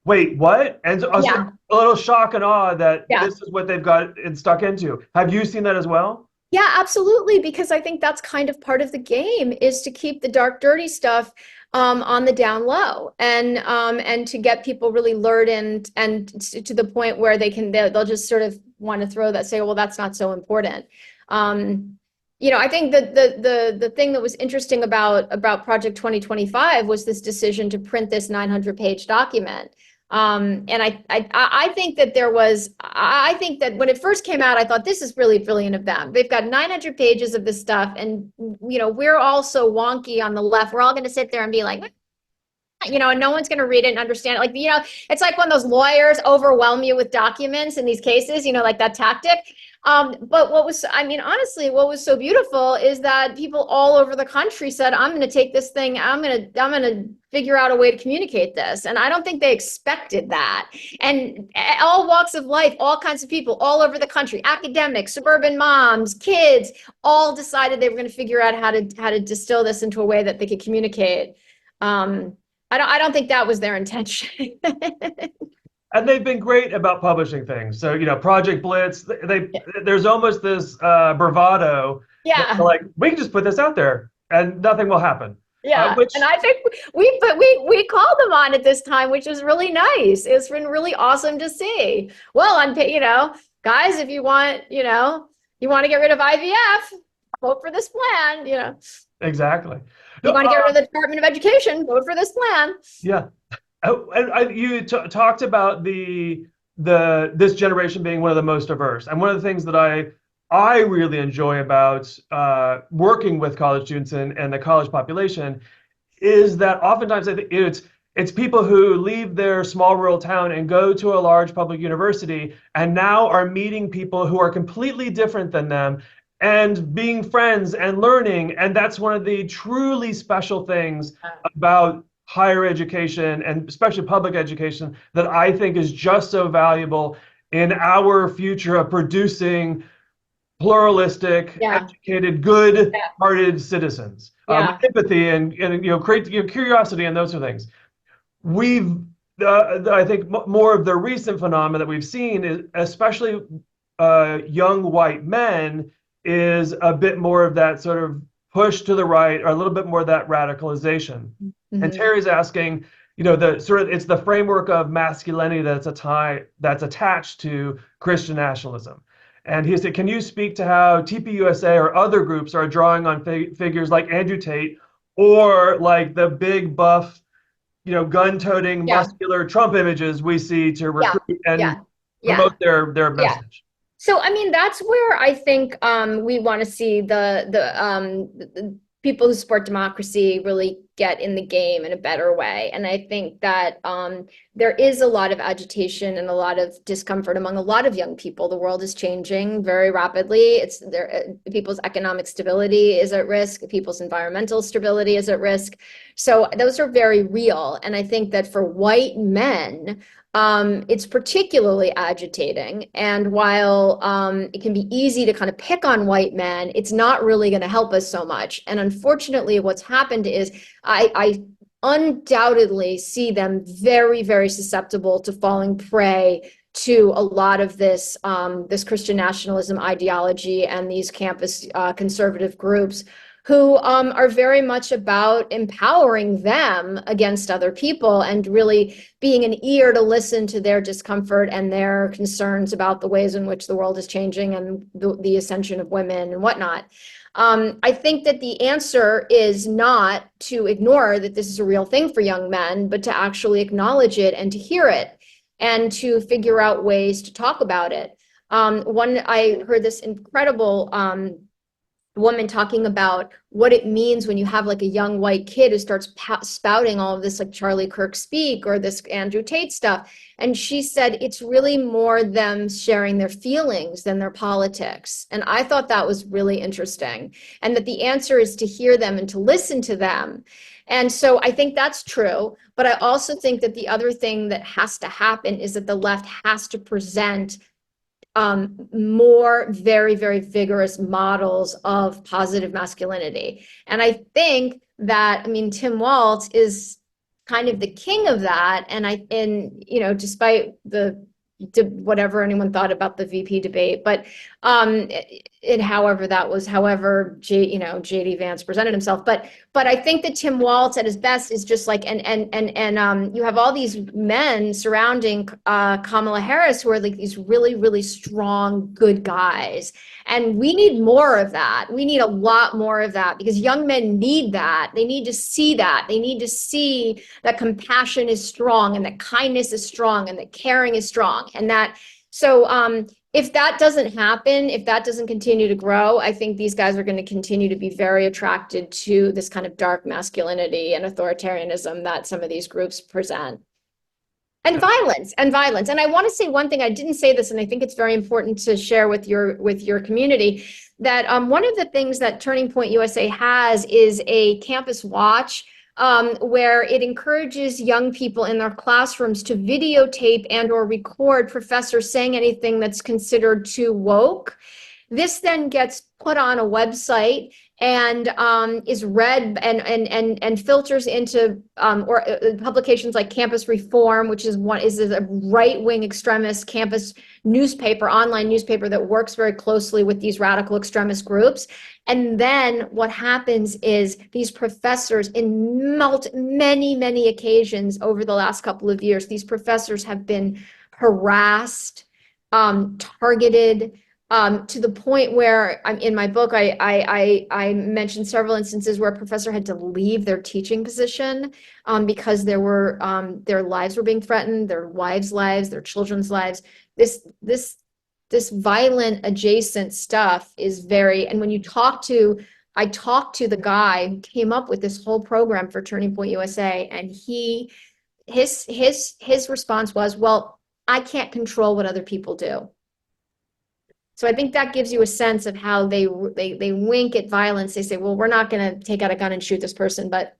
wait, what? And Yeah. a little shock and awe that Yeah. this is what they've got and stuck into. Have you seen that as well? Yeah, absolutely. Because I think that's kind of part of the game, is to keep the dark, dirty stuff on the down low, and to get people really lured in, and to the point where they'll just sort of want to say, well, that's not so important. I think that the thing that was interesting about Project 2025 was this decision to print this 900-page document. And I think that I think that when it first came out, I thought this is really brilliant of them. They've got 900 pages of this stuff, and we're all so wonky on the left. We're all going to sit there and be like, and no one's going to read it and understand it. Like, it's like when those lawyers overwhelm you with documents in these cases, like that tactic. But honestly, what was so beautiful is that people all over the country said, I'm going to take this thing, I'm going to figure out a way to communicate this. And I don't think they expected that. And all walks of life, all kinds of people all over the country, academics, suburban moms, kids, all decided they were going to figure out how to distill this into a way that they could communicate. I don't think that was their intention. And they've been great about publishing things. So, Project Blitz, there's almost this bravado. Yeah. Like, we can just put this out there and nothing will happen. Yeah. And I think we called them on at this time, which was really nice. It's been really awesome to see. Well, guys, if you want to get rid of IVF, vote for this plan, Exactly. You want to get rid of the Department of Education, vote for this plan. Yeah. And you talked about this generation being one of the most diverse, and one of the things that I really enjoy about working with college students and the college population is that oftentimes I think it's people who leave their small rural town and go to a large public university and now are meeting people who are completely different than them and being friends and learning. And that's one of the truly special things about higher education, and especially public education, that I think is just so valuable in our future of producing pluralistic, educated, good-hearted citizens. Empathy and create curiosity and those sort of things. I think more of the recent phenomena that we've seen is, especially young white men, is a bit more of that sort of push to the right, or a little bit more of that radicalization. Mm-hmm. And Terry's asking, it's the framework of masculinity that's attached to Christian nationalism. And he said, can you speak to how TPUSA or other groups are drawing on figures like Andrew Tate, or like the big buff, gun-toting, muscular Trump images we see to recruit and promote their message? So, that's where I think we want to see the people who support democracy really get in the game in a better way. And I think that there is a lot of agitation and a lot of discomfort among a lot of young people. The world is changing very rapidly. People's economic stability is at risk. People's environmental stability is at risk. So those are very real. And I think that for white men, it's particularly agitating. And while it can be easy to kind of pick on white men, it's not really going to help us so much. And unfortunately, what's happened is I undoubtedly see them very, very susceptible to falling prey to a lot of this Christian nationalism ideology and these campus conservative groups who are very much about empowering them against other people and really being an ear to listen to their discomfort and their concerns about the ways in which the world is changing and the ascension of women and whatnot. I think that the answer is not to ignore that this is a real thing for young men, but to actually acknowledge it and to hear it and to figure out ways to talk about it. I heard this incredible woman talking about what it means when you have like a young white kid who starts spouting all of this like Charlie Kirk speak or this Andrew Tate stuff. And she said it's really more them sharing their feelings than their politics. And I thought that was really interesting. And that the answer is to hear them and to listen to them. And so I think that's true. But I also think that the other thing that has to happen is that the left has to present more very, very vigorous models of positive masculinity. And I think that, Tim Walz is kind of the king of that. And despite whatever anyone thought about the VP debate, but in however that was, however JD Vance presented himself. But I think that Tim Walz at his best is just like, and you have all these men surrounding Kamala Harris who are like these really, really strong, good guys. And we need more of that. We need a lot more of that because young men need that. They need to see that. They need to see that compassion is strong and that kindness is strong and that caring is strong. And that, so if that doesn't happen, if that doesn't continue to grow, I think these guys are going to continue to be very attracted to this kind of dark masculinity and authoritarianism that some of these groups present. And violence and violence. And I want to say one thing, I didn't say this, and I think it's very important to share with your community, that one of the things that Turning Point USA has is a campus watch, where it encourages young people in their classrooms to videotape and or record professors saying anything that's considered too woke. This then gets put on a website and is read and filters into publications like Campus Reform, which is a right-wing extremist campus newspaper, online newspaper that works very closely with these radical extremist groups. And then what happens is these professors, in many occasions over the last couple of years, these professors have been harassed, targeted, to the point where in my book, I mentioned several instances where a professor had to leave their teaching position because their lives were being threatened, their wives' lives, their children's lives. This violent adjacent stuff is very, and when I talked to the guy who came up with this whole program for Turning Point USA, and his response was, well, I can't control what other people do. So I think that gives you a sense of how they wink at violence. They say, well, we're not going to take out a gun and shoot this person, but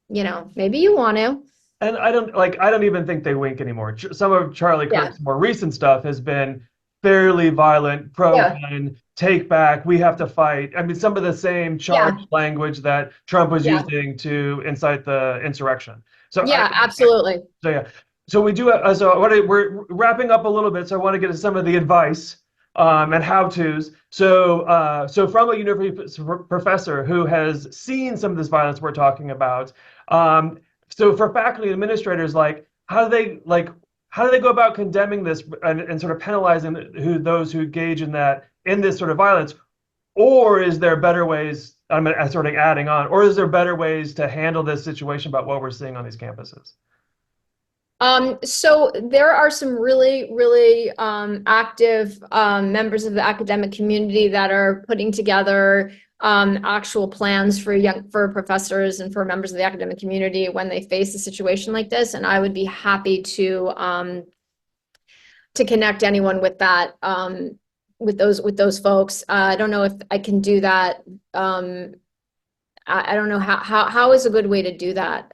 maybe you want to. And I don't even think they wink anymore. Some of Charlie Kirk's more recent stuff has been fairly violent, pro-gun, take back, we have to fight. I mean, some of the same charged language that Trump was using to incite the insurrection. So absolutely. So we do. We're wrapping up a little bit. So I want to get to some of the advice and how-tos. So from a university professor who has seen some of this violence we're talking about. So for faculty and administrators, how do they go about condemning this and sort of penalizing those who engage in this sort of violence? Or is there better ways, I'm sort of adding on, or is there better ways to handle this situation about what we're seeing on these campuses? So there are some really, really active members of the academic community that are putting together actual plans for professors and for members of the academic community when they face a situation like this. And I would be happy to connect anyone with that, with those folks. I don't know if I can do that. I don't know how is a good way to do that.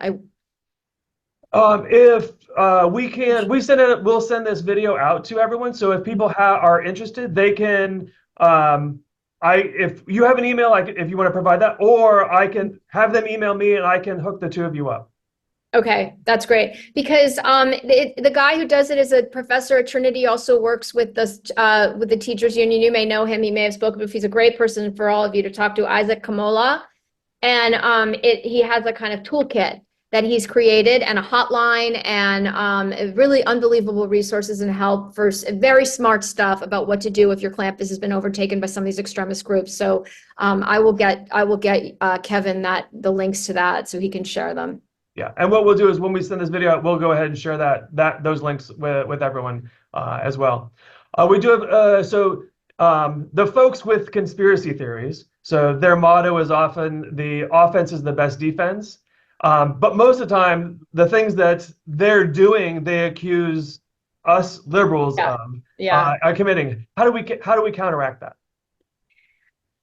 If we can, we'll send this video out to everyone. So if people are interested, they can. If you have an email, if you want to provide that, or I can have them email me and I can hook the two of you up. Okay, that's great. Because the guy who does it is a professor at Trinity, also works with the teachers union. You may know him. He may have spoken, but he's a great person for all of you to talk to, Isaac Kamola. And he has a kind of toolkit that he's created and a hotline and really unbelievable resources and help for very smart stuff about what to do if your campus has been overtaken by some of these extremist groups. So I will get Kevin the links to that so he can share them. Yeah, and what we'll do is when we send this video out, we'll go ahead and share those links with everyone as well. We do have the folks with conspiracy theories. So their motto is often the offense is the best defense. But most of the time, the things that they're doing, they accuse us liberals of committing. How do we counteract that?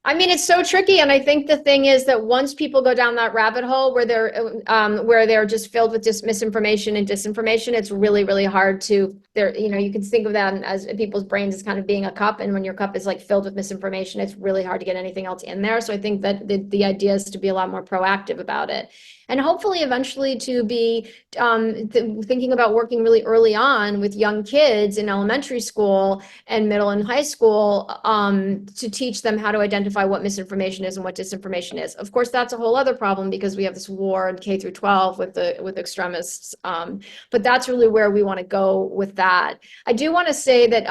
I mean, it's so tricky, and I think the thing is that once people go down that rabbit hole where they're just filled with just misinformation and disinformation, it's really, really hard to there. You know, you can think of that as people's brains as kind of being a cup, and when your cup is like filled with misinformation, it's really hard to get anything else in there. So I think that the idea is to be a lot more proactive about it, and hopefully eventually to be thinking about working really early on with young kids in elementary school and middle and high school to teach them how to identify what misinformation is and what disinformation is. Of course, that's a whole other problem because we have this war in K through 12 with extremists. But that's really where we want to go with that. I do want to say that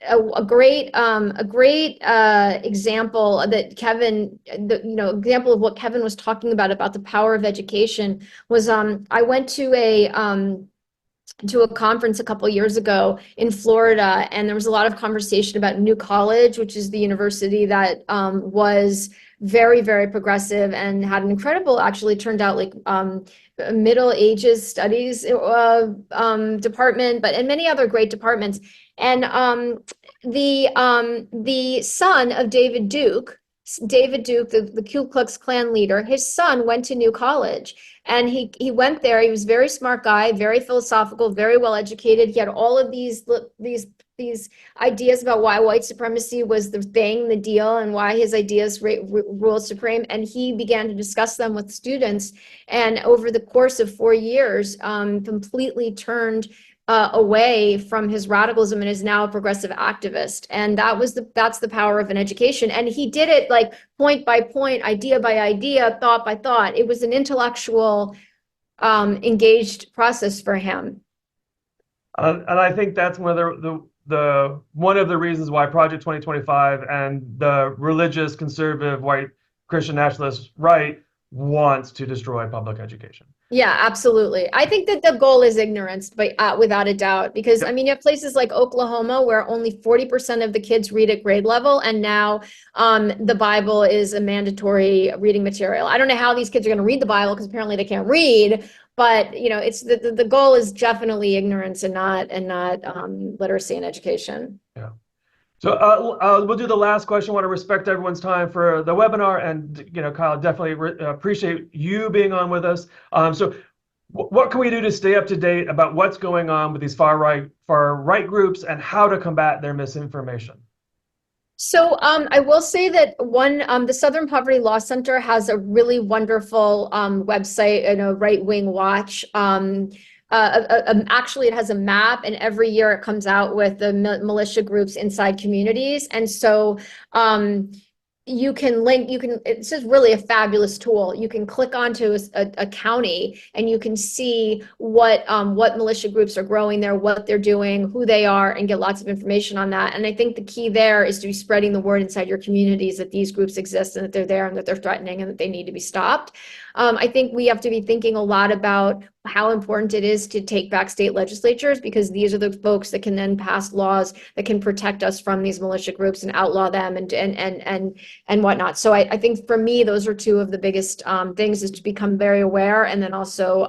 a great example that example of what Kevin was talking about the power of education was I went to a conference a couple years ago in Florida, and there was a lot of conversation about New College, which is the university that was very, very progressive and had an incredible, actually turned out like Middle Ages Studies department, and many other great departments. And the son of David Duke, the Ku Klux Klan leader, his son went to New College, and he went there. He was a very smart guy, very philosophical, very well educated. He had all of these ideas about why white supremacy was the thing, the deal, and why his ideas ruled supreme. And he began to discuss them with students, and over the course of 4 years, completely turned away from his radicalism and is now a progressive activist. And that's the power of an education. And he did it like point by point, idea by idea, thought by thought. It was an intellectual, engaged process for him. And I think that's one of the reasons why Project 2025 and the religious, conservative, white Christian nationalist right wants to destroy public education. Yeah, absolutely. I think that the goal is ignorance, but without a doubt, because I mean, you have places like Oklahoma where only 40% of the kids read at grade level, and now the Bible is a mandatory reading material. I don't know how these kids are going to read the Bible because apparently they can't read, but it's the goal is definitely ignorance and not literacy and education. Yeah. So we'll do the last question. I want to respect everyone's time for the webinar, and Kyle, definitely appreciate you being on with us. So what can we do to stay up to date about what's going on with these far right groups and how to combat their misinformation? So I will say that the Southern Poverty Law Center has a really wonderful website and a right-wing watch. Actually, it has a map, and every year it comes out with the militia groups inside communities. And so it's just really a fabulous tool. You can click onto a county and you can see what militia groups are growing there, what they're doing, who they are, and get lots of information on that. And I think the key there is to be spreading the word inside your communities that these groups exist and that they're there and that they're threatening and that they need to be stopped. I think we have to be thinking a lot about how important it is to take back state legislatures, because these are the folks that can then pass laws that can protect us from these militia groups and outlaw them and whatnot. So I think for me, those are two of the biggest things, is to become very aware, and then also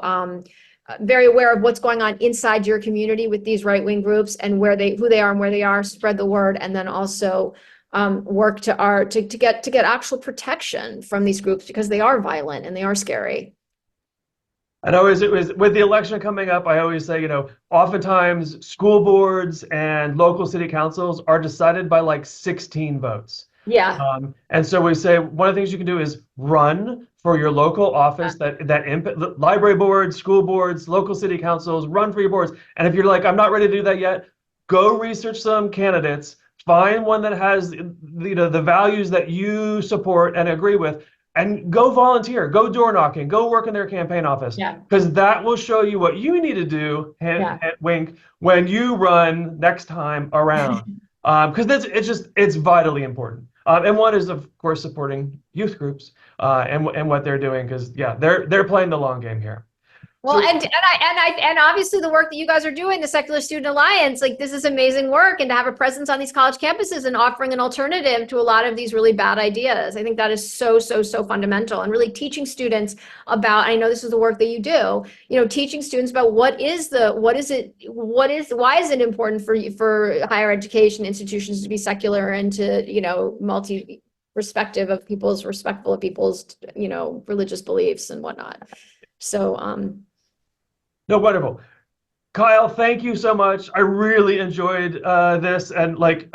very aware of what's going on inside your community with these right-wing groups and who they are and where they are, spread the word, and then also work to get actual protection from these groups, because they are violent and they are scary. And always, it was with the election coming up, I always say, oftentimes school boards and local city councils are decided by like 16 votes. Yeah. And so we say one of the things you can do is run for your local office, library boards, school boards, local city councils, run for your boards. And if you're like, I'm not ready to do that yet, go research some candidates, find one that has the values that you support and agree with, and go volunteer, go door knocking, go work in their campaign office. Yeah. Because that will show you what you need to do, hint, wink, when you run next time around. Because it's vitally important. And one is, of course, supporting youth groups and what they're doing, because they're playing the long game here. Well, and obviously the work that you guys are doing, the Secular Student Alliance, like this is amazing work, and to have a presence on these college campuses and offering an alternative to a lot of these really bad ideas. I think that is so fundamental, and really teaching students about, I know this is the work that you do, teaching students about why is it important for higher education institutions to be secular and to, respectful of people's, religious beliefs and whatnot. So, No, wonderful. Kyle, thank you so much. I really enjoyed this, and like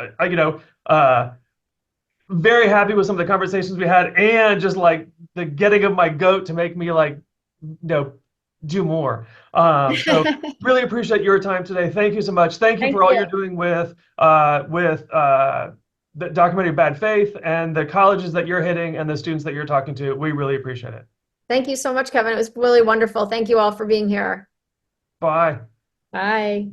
very happy with some of the conversations we had, and just like the getting of my goat to make me like do more. So really appreciate your time today. Thank you so much. Thank you thank for all you. you're doing with the documentary Bad Faith and the colleges that you're hitting and the students that you're talking to. We really appreciate it. Thank you so much, Kevin. It was really wonderful. Thank you all for being here. Bye. Bye.